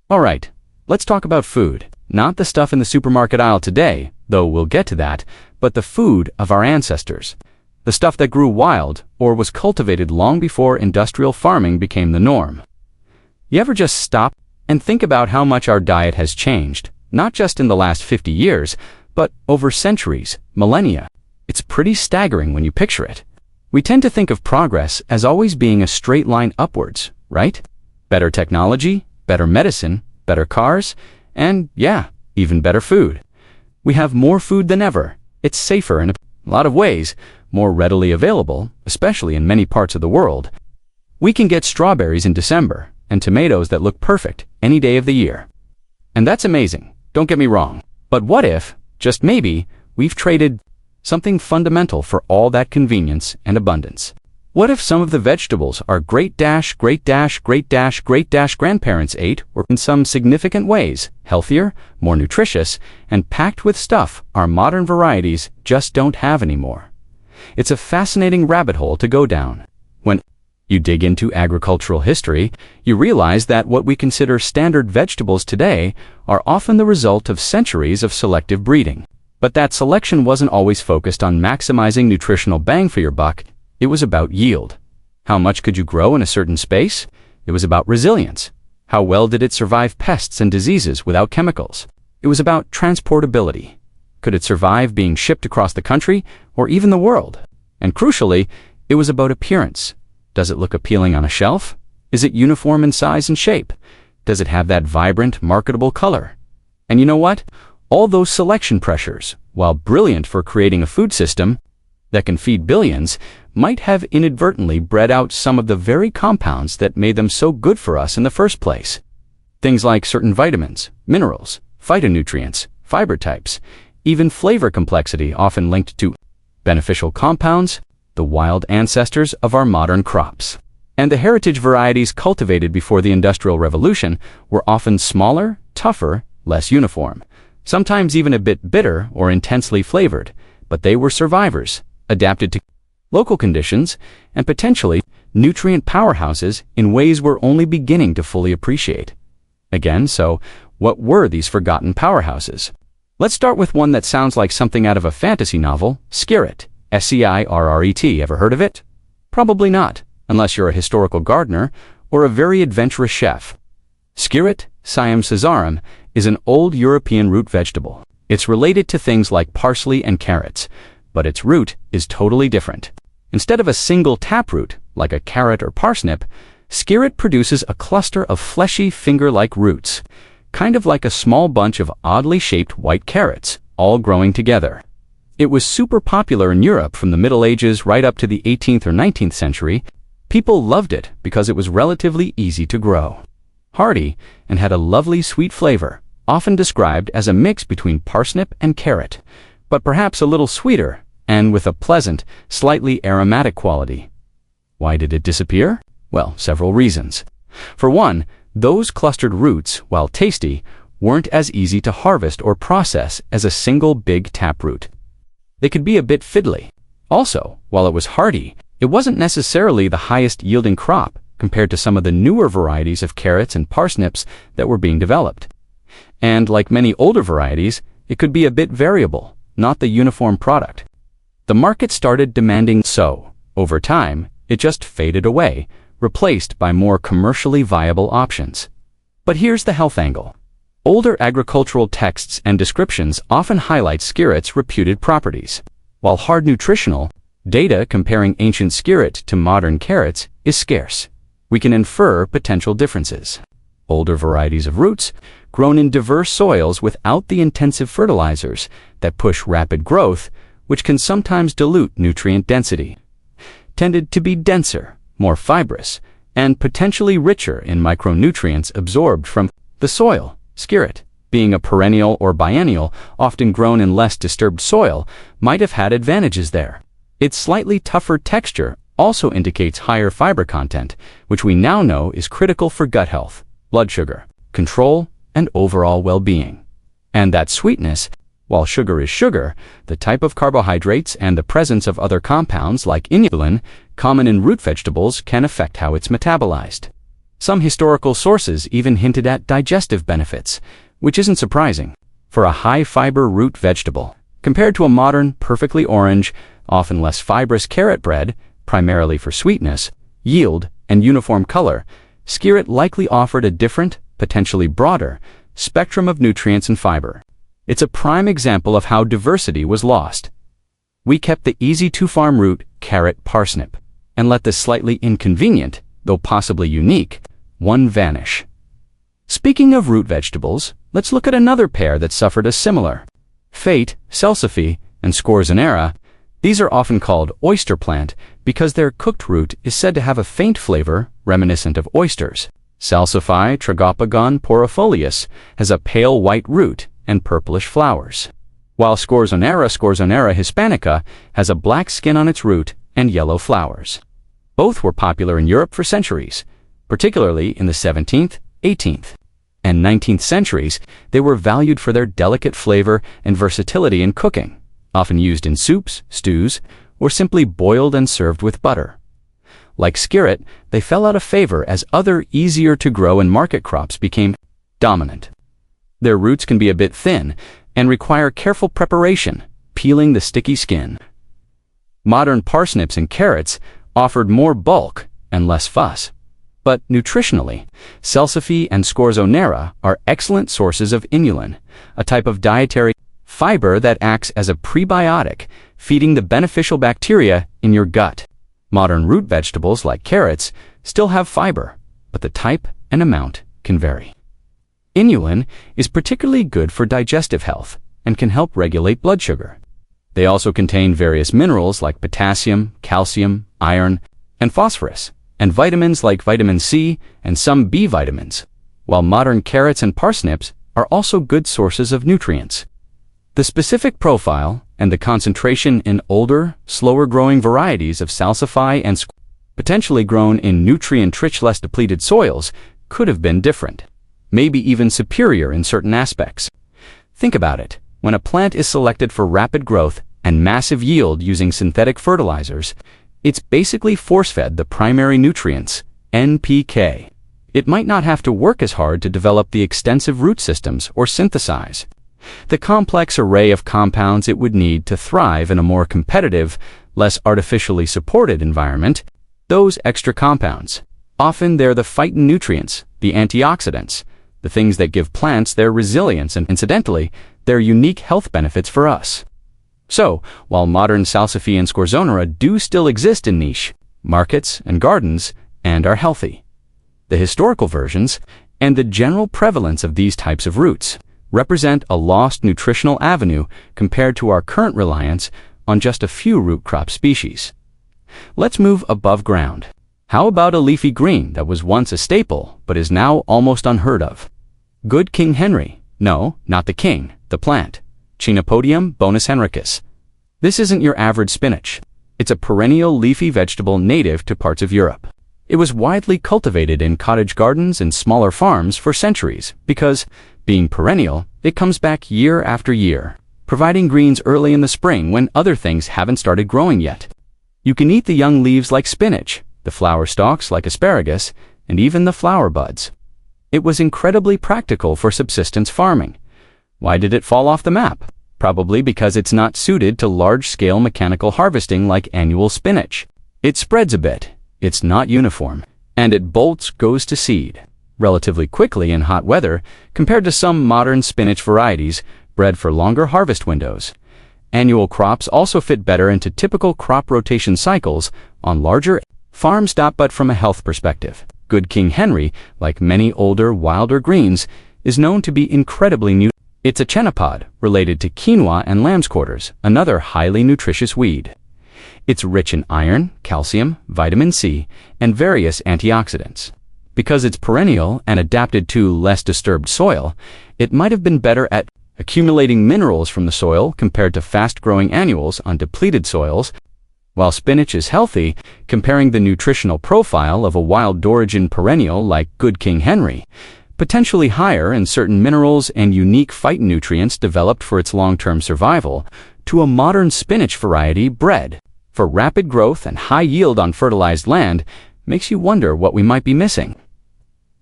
Alright, let's talk about food. Not the stuff in the supermarket aisle today, though we'll get to that, but the food of our ancestors. The stuff that grew wild or was cultivated long before industrial farming became the norm. You ever just stop and think about how much our diet has changed, not just in the last 50 years, but over centuries, millennia? It's pretty staggering when you picture it. We tend to think of progress as always being a straight line upwards, right? Better technology, better medicine, better cars, and yeah, even better food. We have more food than ever. It's safer in a lot of ways, more readily available, especially in many parts of the world. We can get strawberries in December and tomatoes that look perfect any day of the year. And that's amazing, don't get me wrong. But what if, just maybe, we've traded something fundamental for all that convenience and abundance? What if some of the vegetables our great-grandparents ate were in some significant ways healthier, more nutritious, and packed with stuff our modern varieties just don't have anymore? It's a fascinating rabbit hole to go down. When you dig into agricultural history, you realize that what we consider standard vegetables today are often the result of centuries of selective breeding. But that selection wasn't always focused on maximizing nutritional bang for your buck. It was about yield. How much could you grow in a certain space? It was about resilience. How well did it survive pests and diseases without chemicals? It was about transportability. Could it survive being shipped across the country or even the world? And crucially, it was about appearance. Does it look appealing on a shelf? Is it uniform in size and shape? Does it have that vibrant, marketable color? And you know what? All those selection pressures, while brilliant for creating a food system that can feed billions, might have inadvertently bred out some of the very compounds that made them so good for us in the first place. Things like certain vitamins, minerals, phytonutrients, fiber types, even flavor complexity often linked to beneficial compounds, the wild ancestors of our modern crops. And the heritage varieties cultivated before the Industrial Revolution were often smaller, tougher, less uniform, sometimes even a bit bitter or intensely flavored, but they were survivors, adapted to local conditions, and potentially nutrient powerhouses in ways we're only beginning to fully appreciate. Again, so what were these forgotten powerhouses? Let's start with one that sounds like something out of a fantasy novel, skirret. S-C-I-R-R-E-T. Ever heard of it? Probably not, unless you're a historical gardener or a very adventurous chef. Skirret, Siam caesarum, is an old European root vegetable. It's related to things like parsley and carrots, but its root is totally different. Instead of a single taproot, like a carrot or parsnip, skirret produces a cluster of fleshy finger-like roots, kind of like a small bunch of oddly shaped white carrots, all growing together. It was super popular in Europe from the Middle Ages right up to the 18th or 19th century. People loved it because it was relatively easy to grow, hearty, and had a lovely sweet flavor, often described as a mix between parsnip and carrot, but perhaps a little sweeter and with a pleasant, slightly aromatic quality. Why did it disappear? Well, several reasons. For one, those clustered roots, while tasty, weren't as easy to harvest or process as a single big taproot. They could be a bit fiddly. Also, while it was hardy, it wasn't necessarily the highest yielding crop compared to some of the newer varieties of carrots and parsnips that were being developed. And like many older varieties, it could be a bit variable, not the uniform product. The market started demanding, so, over time, it just faded away, replaced by more commercially viable options. But here's the health angle. Older agricultural texts and descriptions often highlight skirret's reputed properties. While hard nutritional, data comparing ancient skirret to modern carrots is scarce. We can infer potential differences. Older varieties of roots, grown in diverse soils without the intensive fertilizers that push rapid growth, which can sometimes dilute nutrient density, tended to be denser, more fibrous, and potentially richer in micronutrients absorbed from the soil. Skirret, being a perennial or biennial, often grown in less disturbed soil, might have had advantages there. Its slightly tougher texture also indicates higher fiber content, which we now know is critical for gut health, blood sugar control, and overall well-being. And that sweetness, while sugar is sugar, the type of carbohydrates and the presence of other compounds like inulin, common in root vegetables, can affect how it's metabolized. Some historical sources even hinted at digestive benefits, which isn't surprising for a high-fiber root vegetable. Compared to a modern, perfectly orange, often less fibrous carrot bread, primarily for sweetness, yield, and uniform color, skirret likely offered a different, potentially broader, spectrum of nutrients and fiber. It's a prime example of how diversity was lost. We kept the easy-to-farm root, carrot, parsnip, and let the slightly inconvenient, though possibly unique, one vanish. Speaking of root vegetables, let's look at another pair that suffered a similar fate, salsify and scorzonera. These are often called oyster plant because their cooked root is said to have a faint flavor reminiscent of oysters. Salsify, Tragopagon porifolius, has a pale white root and purplish flowers, while scorzonera hispanica, has a black skin on its root and yellow flowers. Both were popular in Europe for centuries, particularly in the 17th, 18th, and 19th centuries. They were valued for their delicate flavor and versatility in cooking, often used in soups, stews, or simply boiled and served with butter. Like skirret, they fell out of favor as other easier-to-grow and market crops became dominant. Their roots can be a bit thin and require careful preparation, peeling the sticky skin. Modern parsnips and carrots offered more bulk and less fuss. But nutritionally, salsify and scorzonera are excellent sources of inulin, a type of dietary fiber that acts as a prebiotic, feeding the beneficial bacteria in your gut. Modern root vegetables like carrots still have fiber, but the type and amount can vary. Inulin is particularly good for digestive health and can help regulate blood sugar. They also contain various minerals like potassium, calcium, iron, and phosphorus, and vitamins like vitamin C and some B vitamins, while modern carrots and parsnips are also good sources of nutrients. The specific profile and the concentration in older, slower-growing varieties of salsify and potentially grown in nutrient-rich, less depleted soils could have been different, maybe even superior in certain aspects. Think about it. When a plant is selected for rapid growth and massive yield using synthetic fertilizers, it's basically force-fed the primary nutrients, NPK. It might not have to work as hard to develop the extensive root systems or synthesize the complex array of compounds it would need to thrive in a more competitive, less artificially supported environment. Those extra compounds, often they're the phytonutrients, the antioxidants, the things that give plants their resilience and, incidentally, their unique health benefits for us. So, while modern salsify and scorzonera do still exist in niche markets and gardens and are healthy, the historical versions and the general prevalence of these types of roots represent a lost nutritional avenue compared to our current reliance on just a few root crop species. Let's move above ground. How about a leafy green that was once a staple but is now almost unheard of? Good King Henry. No, not the king, the plant. Chenopodium bonus henricus. This isn't your average spinach. It's a perennial leafy vegetable native to parts of Europe. It was widely cultivated in cottage gardens and smaller farms for centuries because, being perennial, it comes back year after year, providing greens early in the spring when other things haven't started growing yet. You can eat the young leaves like spinach, the flower stalks like asparagus, and even the flower buds. It was incredibly practical for subsistence farming. Why did it fall off the map? Probably because it's not suited to large-scale mechanical harvesting like annual spinach. It spreads a bit, it's not uniform, and it goes to seed relatively quickly in hot weather compared to some modern spinach varieties bred for longer harvest windows. Annual crops also fit better into typical crop rotation cycles on larger farms. But from a health perspective, Good King Henry, like many older, wilder greens, is known to be incredibly nutritious. It's a chenopod related to quinoa and lamb's quarters, another highly nutritious weed. It's rich in iron, calcium, vitamin C, and various antioxidants. Because it's perennial and adapted to less disturbed soil, it might have been better at accumulating minerals from the soil compared to fast-growing annuals on depleted soils. While spinach is healthy, comparing the nutritional profile of a wild origin perennial like Good King Henry, potentially higher in certain minerals and unique phytonutrients developed for its long-term survival, to a modern spinach variety bred for rapid growth and high yield on fertilized land, makes you wonder what we might be missing.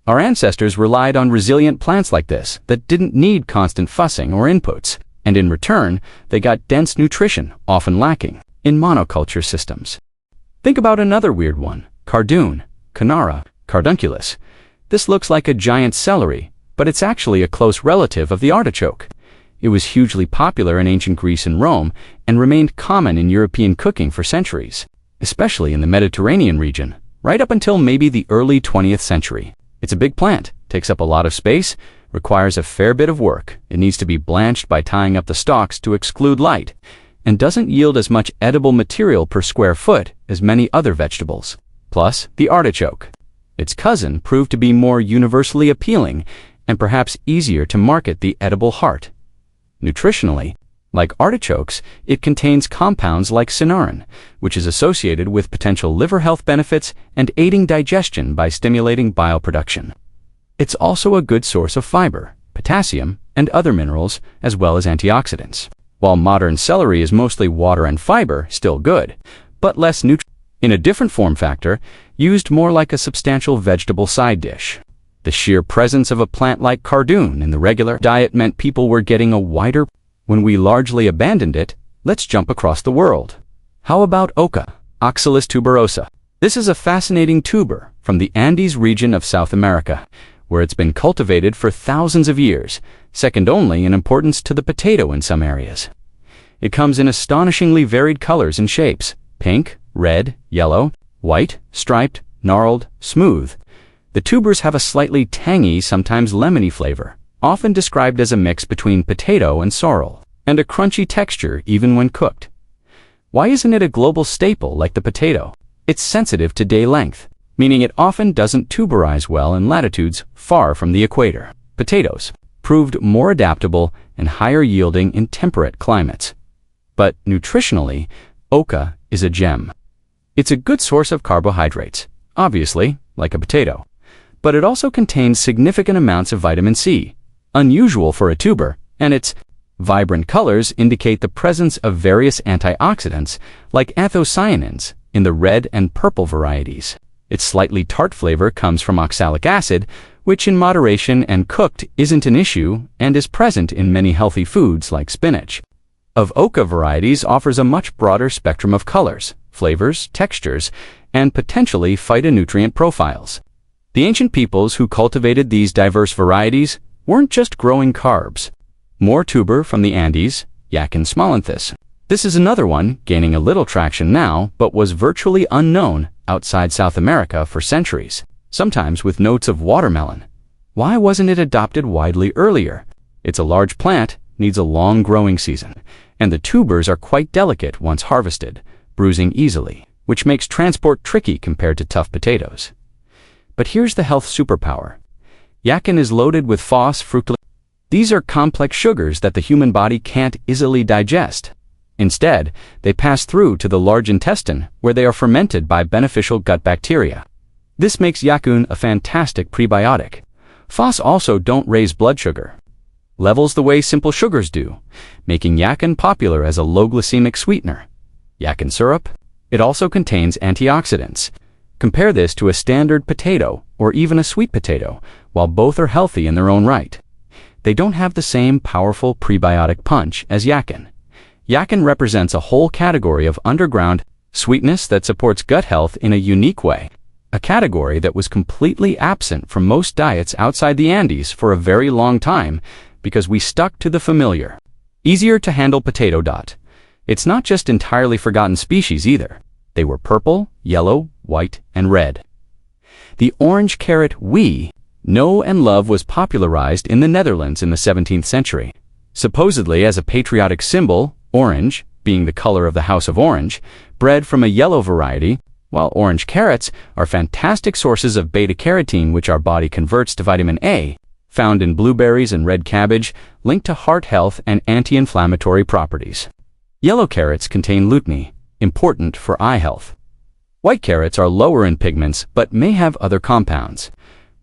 Our ancestors relied on resilient plants like this that didn't need constant fussing or inputs, and in return, they got dense nutrition, often lacking in monoculture systems. Think about another weird one, cardoon, Conara, cardunculus. This looks like a giant celery, but it's actually a close relative of the artichoke. It was hugely popular in ancient Greece and Rome and remained common in European cooking for centuries, especially in the Mediterranean region, right up until maybe the early 20th century. It's a big plant, takes up a lot of space, requires a fair bit of work. It needs to be blanched by tying up the stalks to exclude light, and doesn't yield as much edible material per square foot as many other vegetables. Plus, the artichoke. Its cousin proved to be more universally appealing and perhaps easier to market the edible heart. Nutritionally, like artichokes, it contains compounds like cynarin, which is associated with potential liver health benefits and aiding digestion by stimulating bile production. It's also a good source of fiber, potassium, and other minerals, as well as antioxidants. While modern celery is mostly water and fiber, still good, but less nutritious. In a different form factor, used more like a substantial vegetable side dish. The sheer presence of a plant like cardoon in the regular diet meant people were getting a wider. When we largely abandoned it, let's jump across the world. How about oca, Oxalis tuberosa? This is a fascinating tuber from the Andes region of South America, where it's been cultivated for thousands of years, second only in importance to the potato in some areas. It comes in astonishingly varied colors and shapes: pink, red, yellow, white, striped, gnarled, smooth. The tubers have a slightly tangy, sometimes lemony flavor, often described as a mix between potato and sorrel, and a crunchy texture even when cooked. Why isn't it a global staple like the potato? It's sensitive to day length, meaning it often doesn't tuberize well in latitudes far from the equator. Potatoes proved more adaptable and higher yielding in temperate climates. But nutritionally, oca is a gem. It's a good source of carbohydrates, obviously, like a potato, but it also contains significant amounts of vitamin C, unusual for a tuber, and its vibrant colors indicate the presence of various antioxidants like anthocyanins in the red and purple varieties. Its slightly tart flavor comes from oxalic acid, which in moderation and cooked isn't an issue and is present in many healthy foods like spinach. Of oca varieties offers a much broader spectrum of colors, flavors, textures, and potentially phytonutrient profiles. The ancient peoples who cultivated these diverse varieties weren't just growing carbs. More tuber from the Andes, Yacon smolanthus. This is another one gaining a little traction now, but was virtually unknown outside South America for centuries, sometimes with notes of watermelon. Why wasn't it adopted widely earlier? It's a large plant, needs a long growing season, and the tubers are quite delicate once harvested, bruising easily, which makes transport tricky compared to tough potatoes. But here's the health superpower. Yacon is loaded with fructose. These are complex sugars that the human body can't easily digest. Instead, they pass through to the large intestine, where they are fermented by beneficial gut bacteria. This makes Yacon a fantastic prebiotic. Phos also don't raise blood sugar levels the way simple sugars do, making Yacon popular as a low-glycemic sweetener. Yacon syrup? It also contains antioxidants. Compare this to a standard potato or even a sweet potato. While both are healthy in their own right, they don't have the same powerful prebiotic punch as Yacon. Yacon represents a whole category of underground sweetness that supports gut health in a unique way, a category that was completely absent from most diets outside the Andes for a very long time because we stuck to the familiar, easier to handle potato. It's not just entirely forgotten species either. They were purple, yellow, white, and red. The orange carrot we know and love was popularized in the Netherlands in the 17th century, supposedly as a patriotic symbol. Orange, being the color of the House of Orange, bred from a yellow variety, while orange carrots are fantastic sources of beta-carotene, which our body converts to vitamin A, found in blueberries and red cabbage, linked to heart health and anti-inflammatory properties. Yellow carrots contain lutein, important for eye health. White carrots are lower in pigments but may have other compounds.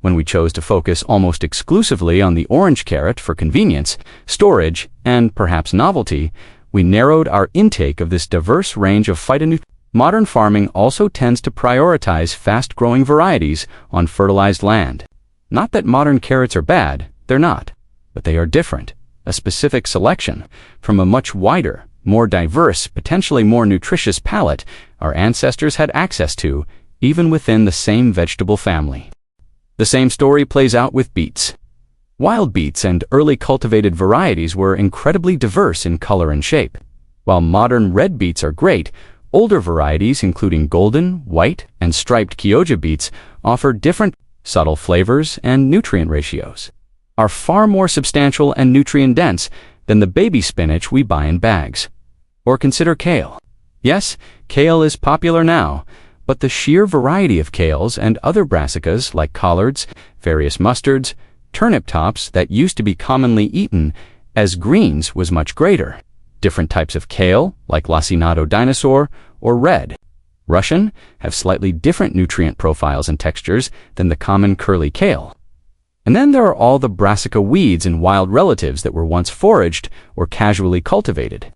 When we chose to focus almost exclusively on the orange carrot for convenience, storage, and perhaps novelty, we narrowed our intake of this diverse range of phytonutrients. Modern farming also tends to prioritize fast-growing varieties on fertilized land. Not that modern carrots are bad, they're not, but they are different, a specific selection from a much wider, more diverse, potentially more nutritious palette our ancestors had access to, even within the same vegetable family. The same story plays out with beets. Wild beets and early cultivated varieties were incredibly diverse in color and shape. While modern red beets are great, older varieties, including golden, white, and striped Kyoja beets, offer different, subtle flavors and nutrient ratios, are far more substantial and nutrient-dense than the baby spinach we buy in bags. Or consider kale. Yes, kale is popular now, but the sheer variety of kales and other brassicas like collards, various mustards, turnip tops that used to be commonly eaten as greens was much greater. Different types of kale, like lacinato dinosaur or red Russian, have slightly different nutrient profiles and textures than the common curly kale. And then there are all the brassica weeds and wild relatives that were once foraged or casually cultivated.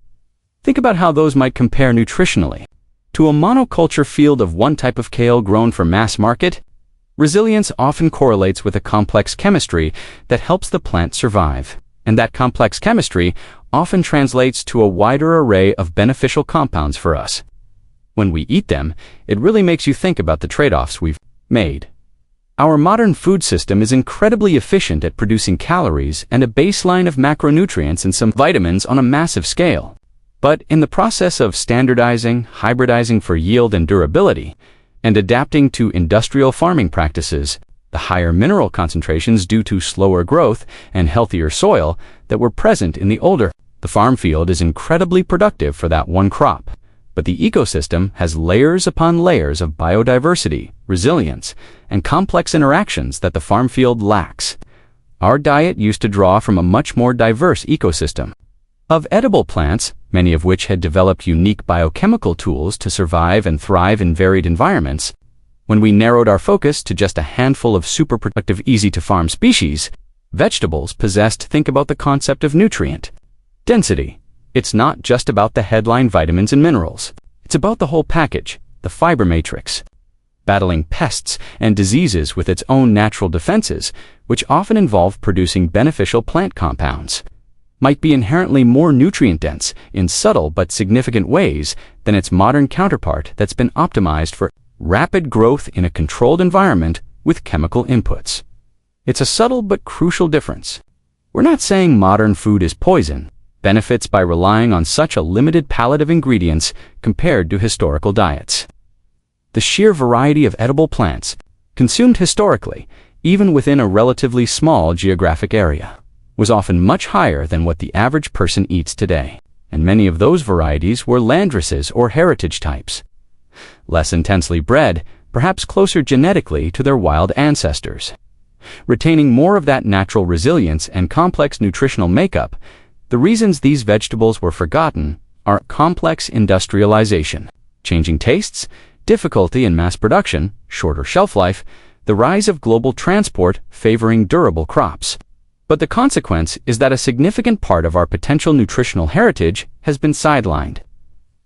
Think about how those might compare nutritionally to a monoculture field of one type of kale grown for mass market. Resilience often correlates with a complex chemistry that helps the plant survive, and that complex chemistry often translates to a wider array of beneficial compounds for us. When we eat them, it really makes you think about the trade-offs we've made. Our modern food system is incredibly efficient at producing calories and a baseline of macronutrients and some vitamins on a massive scale. But in the process of standardizing, hybridizing for yield and durability, and adapting to industrial farming practices, the higher mineral concentrations due to slower growth and healthier soil that were present in the farm field is incredibly productive for that one crop. But the ecosystem has layers upon layers of biodiversity, resilience, and complex interactions that the farm field lacks. Our diet used to draw from a much more diverse ecosystem of edible plants, many of which had developed unique biochemical tools to survive and thrive in varied environments. When we narrowed our focus to just a handful of super productive, easy-to-farm species, vegetables possessed, think about the concept of nutrient density. It's not just about the headline vitamins and minerals. It's about the whole package, the fiber matrix. Battling pests and diseases with its own natural defenses, which often involve producing beneficial plant compounds, might be inherently more nutrient-dense in subtle but significant ways than its modern counterpart that's been optimized for rapid growth in a controlled environment with chemical inputs. It's a subtle but crucial difference. We're not saying modern food is poison, benefits by relying on such a limited palette of ingredients compared to historical diets. The sheer variety of edible plants, consumed historically, even within a relatively small geographic area, was often much higher than what the average person eats today, and many of those varieties were landraces or heritage types. Less intensely bred, perhaps closer genetically to their wild ancestors. Retaining more of that natural resilience and complex nutritional makeup. The reasons these vegetables were forgotten are complex industrialization, changing tastes, difficulty in mass production, shorter shelf life, the rise of global transport favoring durable crops. But the consequence is that a significant part of our potential nutritional heritage has been sidelined.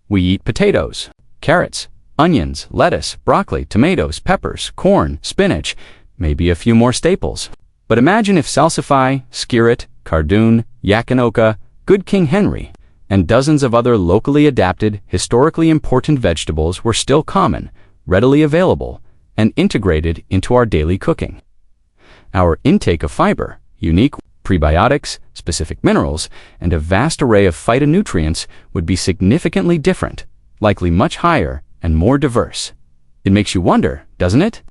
We eat potatoes, carrots, onions, lettuce, broccoli, tomatoes, peppers, corn, spinach, maybe a few more staples. But imagine if salsify, skirret, cardoon, yakinoka, good King Henry, and dozens of other locally adapted, historically important vegetables were still common, readily available, and integrated into our daily cooking. Our intake of fiber, unique prebiotics, specific minerals, and a vast array of phytonutrients would be significantly different, likely much higher and more diverse. It makes you wonder, doesn't it?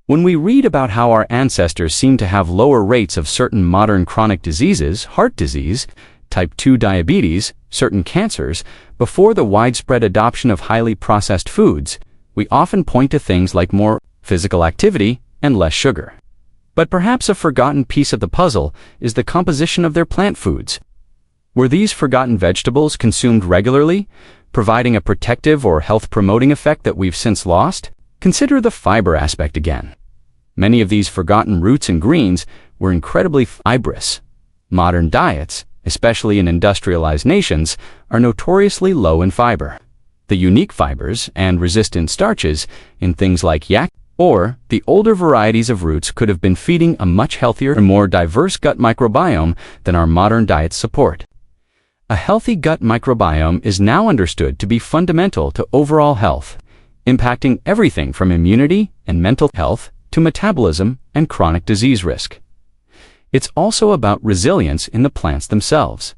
When we read about how our ancestors seem to have lower rates of certain modern chronic diseases, heart disease, type 2 diabetes, certain cancers, before the widespread adoption of highly processed foods, we often point to things like more physical activity and less sugar. But perhaps a forgotten piece of the puzzle is the composition of their plant foods. Were these forgotten vegetables consumed regularly, providing a protective or health-promoting effect that we've since lost? Consider the fiber aspect again. Many of these forgotten roots and greens were incredibly fibrous. Modern diets, especially in industrialized nations, are notoriously low in fiber. The unique fibers and resistant starches in things like Or, the older varieties of roots could have been feeding a much healthier and more diverse gut microbiome than our modern diets support. A healthy gut microbiome is now understood to be fundamental to overall health, impacting everything from immunity and mental health to metabolism and chronic disease risk. It's also about resilience in the plants themselves.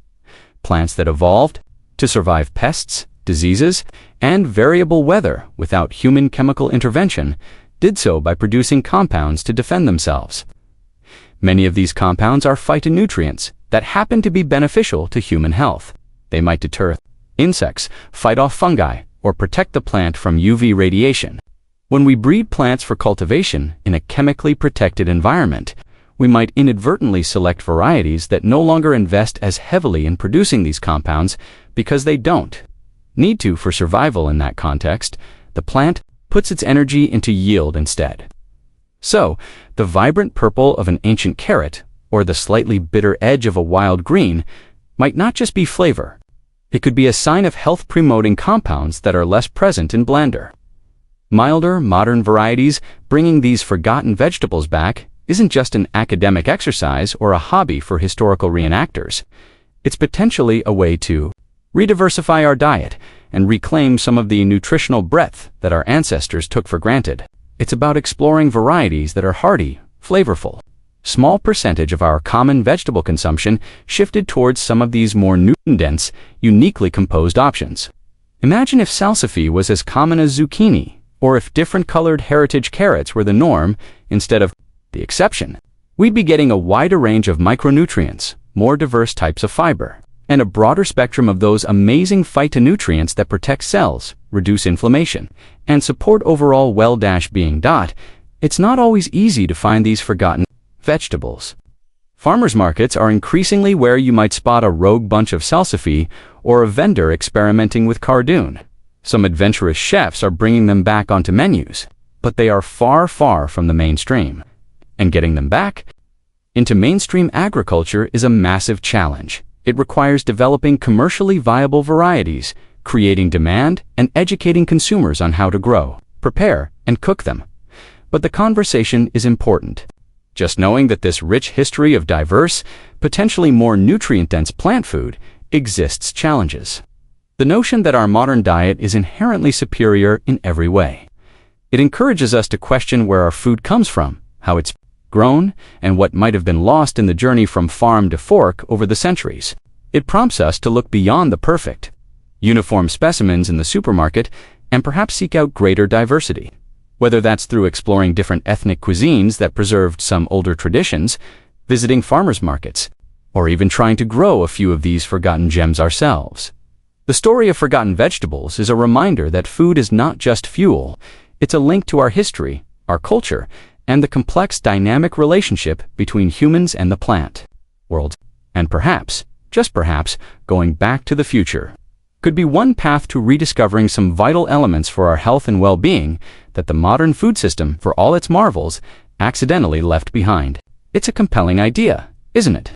Plants that evolved to survive pests, diseases, and variable weather without human chemical intervention did so by producing compounds to defend themselves. Many of these compounds are phytonutrients that happen to be beneficial to human health. They might deter insects, fight off fungi, or protect the plant from UV radiation. When we breed plants for cultivation in a chemically protected environment, we might inadvertently select varieties that no longer invest as heavily in producing these compounds because they don't need to for survival in that context. The plant puts its energy into yield instead. So, the vibrant purple of an ancient carrot, or the slightly bitter edge of a wild green, might not just be flavor. It could be a sign of health-promoting compounds that are less present in blender. Milder, modern varieties bringing these forgotten vegetables back isn't just an academic exercise or a hobby for historical reenactors. It's potentially a way to rediversify our diet and reclaim some of the nutritional breadth that our ancestors took for granted. It's about exploring varieties that are hearty, flavorful. Small percentage of our common vegetable consumption shifted towards some of these more nutrient-dense, uniquely composed options. Imagine if salsify was as common as zucchini, or if different colored heritage carrots were the norm instead of the exception. We'd be getting a wider range of micronutrients, more diverse types of fiber, and a broader spectrum of those amazing phytonutrients that protect cells, reduce inflammation, and support overall well-being. It's not always easy to find these forgotten vegetables. Farmers markets are increasingly where you might spot a rogue bunch of salsify or a vendor experimenting with cardoon. Some adventurous chefs are bringing them back onto menus, but they are far, far from the mainstream. And getting them back into mainstream agriculture is a massive challenge. It requires developing commercially viable varieties, creating demand, and educating consumers on how to grow, prepare, and cook them. But the conversation is important. Just knowing that this rich history of diverse, potentially more nutrient-dense plant food exists challenges the notion that our modern diet is inherently superior in every way. It encourages us to question where our food comes from, how it's grown, and what might have been lost in the journey from farm to fork over the centuries. It prompts us to look beyond the perfect, uniform specimens in the supermarket and perhaps seek out greater diversity. Whether that's through exploring different ethnic cuisines that preserved some older traditions, visiting farmers markets, or even trying to grow a few of these forgotten gems ourselves. The story of forgotten vegetables is a reminder that food is not just fuel, it's a link to our history, our culture, and the complex dynamic relationship between humans and the plant world. And perhaps, just perhaps, going back to the future could be one path to rediscovering some vital elements for our health and well-being that the modern food system, for all its marvels, accidentally left behind. It's a compelling idea, isn't it?